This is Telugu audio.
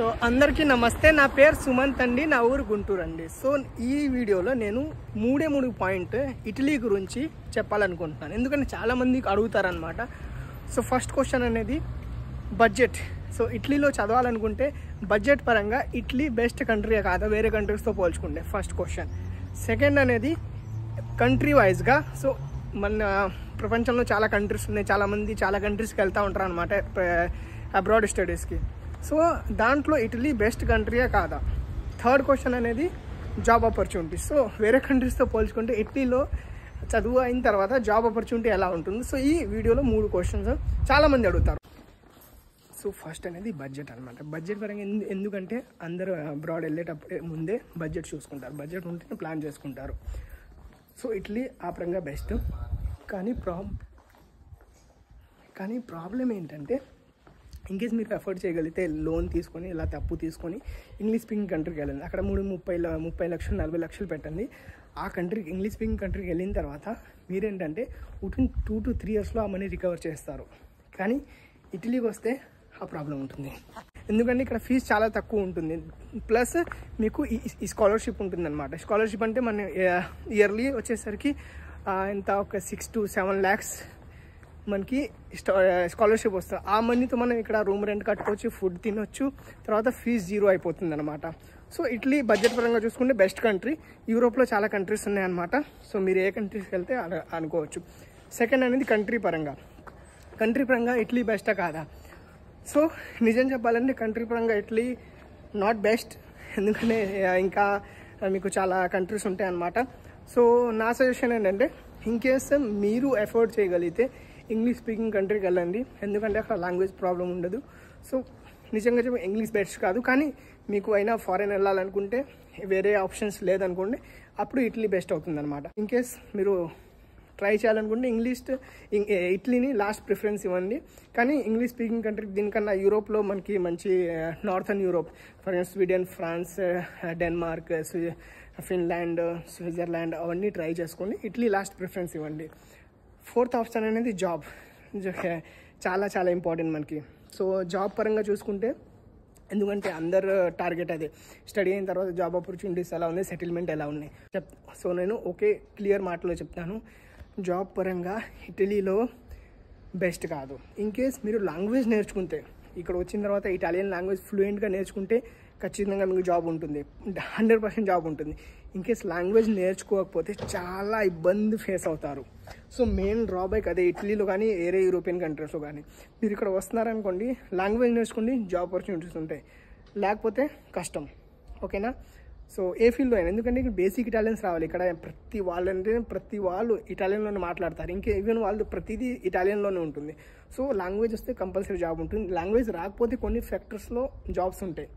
సో అందరికీ నమస్తే. నా పేరు సుమంత్ అండి, నా ఊరు గుంటూరు అండి. సో ఈ వీడియోలో నేను మూడు పాయింట్ ఇటలీ గురించి చెప్పాలనుకుంటున్నాను, ఎందుకంటే చాలామందికి అడుగుతారనమాట. సో ఫస్ట్ క్వశ్చన్ అనేది బడ్జెట్. సో ఇటలీలో చదవాలనుకుంటే బడ్జెట్ పరంగా ఇటలీ బెస్ట్ కంట్రీ కాదా వేరే కంట్రీస్తో పోల్చుకుంటే, ఫస్ట్ క్వశ్చన్. సెకండ్ అనేది కంట్రీ వైజ్గా. సో మన ప్రపంచంలో చాలా కంట్రీస్ ఉన్నాయి, చాలామంది చాలా కంట్రీస్కి వెళ్తూ ఉంటారు అనమాట అబ్రాడ్ స్టడీస్కి. సో దాంట్లో ఇటలీ బెస్ట్ కంట్రీయే కాదా. థర్డ్ క్వశ్చన్ అనేది జాబ్ ఆపర్చునిటీస్. సో వేరే కంట్రీస్తో పోల్చుకుంటే ఇటలీలో చదువు అయిన తర్వాత జాబ్ ఆపర్చునిటీ ఎలా ఉంటుంది. సో ఈ వీడియోలో 3 క్వశ్చన్స్ చాలామంది అడుగుతారు. సో ఫస్ట్ అనేది బడ్జెట్ అనమాట. బడ్జెట్ పరంగా ఎందుకంటే అందరూ అబ్రాడ్ వెళ్ళేటప్పుడే ముందే బడ్జెట్ చూసుకుంటారు, బడ్జెట్ ఉంటేనే ప్లాన్ చేసుకుంటారు. సో ఇటలీ ఆ పరంగా బెస్ట్. కానీ ప్రాబ్లం ఏంటంటే, ఇన్కేస్ మీరు ఎఫర్ట్ చేయగలిగితే లోన్ తీసుకొని ఇలా తప్పు తీసుకొని ఇంగ్లీష్ స్పీకింగ్ కంట్రీకి వెళ్ళండి. అక్కడ 30 లక్షలు 40 లక్షలు పెట్టండి. ఆ కంట్రీకి, ఇంగ్లీష్ స్పీకింగ్ కంట్రీకి వెళ్ళిన తర్వాత మీరేంటంటే వితిన్ 2 to 3 yearsలో ఆ మనీ రికవర్ చేస్తారు. కానీ ఇటలీకి వస్తే ఆ ప్రాబ్లం ఉంటుంది, ఎందుకంటే ఇక్కడ ఫీజు చాలా తక్కువ ఉంటుంది. ప్లస్ మీకు ఈ స్కాలర్షిప్ ఉంటుందన్నమాట. స్కాలర్షిప్ అంటే మన ఇయర్లీ వచ్చేసరికి ఎంత ఒక 6 to 7 lakhs మనకి స్కాలర్షిప్ వస్తుంది. ఆ మనీతో మనం ఇక్కడ రూమ్ రెంట్ కట్టుకోవచ్చు, ఫుడ్ తినొచ్చు, తర్వాత ఫీజు 0 అయిపోతుంది అనమాట. సో ఇటలీ బడ్జెట్ పరంగా చూసుకుంటే బెస్ట్ కంట్రీ. యూరోప్లో చాలా కంట్రీస్ ఉన్నాయన్నమాట. సో మీరు ఏ కంట్రీస్కి వెళ్తే అనుకోవచ్చు. సెకండ్ అనేది కంట్రీ పరంగా ఇటలీ బెస్టా కాదా. సో నిజం చెప్పాలంటే కంట్రీ పరంగా ఇటలీ నాట్ బెస్ట్, ఎందుకంటే ఇంకా మీకు చాలా కంట్రీస్ ఉంటాయి అన్నమాట. సో నా సజెషన్ ఏంటంటే, ఇన్కేస్ మీరు ఎఫోర్డ్ చేయగలిగితే ఇంగ్లీష్ స్పీకింగ్ కంట్రీకి వెళ్ళండి, ఎందుకంటే అక్కడ లాంగ్వేజ్ ప్రాబ్లం ఉండదు. సో నిజంగా చెప్పి ఇంగ్లీష్ బెస్ట్ కాదు, కానీ మీకు అయినా ఫారెన్ వెళ్ళాలనుకుంటే వేరే ఆప్షన్స్ లేదనుకోండి, అప్పుడు ఇటలీ బెస్ట్ అవుతుంది అనమాట. ఇన్కేస్ మీరు ట్రై చేయాలనుకుంటే ఇటలీని లాస్ట్ ప్రిఫరెన్స్ ఇవ్వండి. కానీ ఇంగ్లీష్ స్పీకింగ్ కంట్రీ దీనికన్నా యూరోప్లో మనకి మంచి northern Europe, for example Sweden, France, Denmark, Finland, Switzerland అవన్నీ ట్రై చేసుకోండి. ఇటలీ లాస్ట్ ప్రిఫరెన్స్ ఇవ్వండి. ఫోర్త్ ఆప్షన్ అనేది జాబ్. చాలా చాలా ఇంపార్టెంట్ మనకి. సో జాబ్ పరంగా చూసుకుంటే, ఎందుకంటే అందరు టార్గెట్ అదే, స్టడీ అయిన తర్వాత జాబ్ ఆపర్చునిటీస్ ఎలా ఉన్నాయి, సెటిల్మెంట్ ఎలా ఉన్నాయి సో నేను క్లియర్ మాటలో చెప్తాను. జాబ్ పరంగా ఇటలీలో బెస్ట్ కాదు. ఇన్కేస్ మీరు లాంగ్వేజ్ నేర్చుకుంటే, ఇక్కడ వచ్చిన తర్వాత ఇటాలియన్ లాంగ్వేజ్ ఫ్లూయెంట్గా నేర్చుకుంటే ఖచ్చితంగా మీకు జాబ్ ఉంటుంది, 100% జాబ్ ఉంటుంది. ఇన్కేస్ లాంగ్వేజ్ నేర్చుకోకపోతే చాలా ఇబ్బంది ఫేస్ అవుతారు. సో మెయిన్ డ్రాబ్యాక్ అదే, ఇటలీలో కానీ వేరే యూరోపియన్ కంట్రీస్లో కానీ. మీరు ఇక్కడ వస్తున్నారనుకోండి, లాంగ్వేజ్ నేర్చుకోండి, జాబ్ ఆపర్చునిటీస్ ఉంటాయి, లేకపోతే కష్టం. ఓకేనా. సో ఏ ఫీల్డ్లో అయినా, ఎందుకంటే ఇక్కడ బేసిక్ ఇటాలియన్స్ రావాలి. ఇక్కడ ప్రతి వాళ్ళు ఇటాలియన్లోనే మాట్లాడతారు, ఈవెన్ వాళ్ళు ప్రతిదీ ఇటాలియన్లోనే ఉంటుంది. సో లాంగ్వేజ్ వస్తే కంపల్సరీ జాబ్ ఉంటుంది. లాంగ్వేజ్ రాకపోతే కొన్ని ఫ్యాక్టర్స్లో జాబ్స్ ఉంటాయి.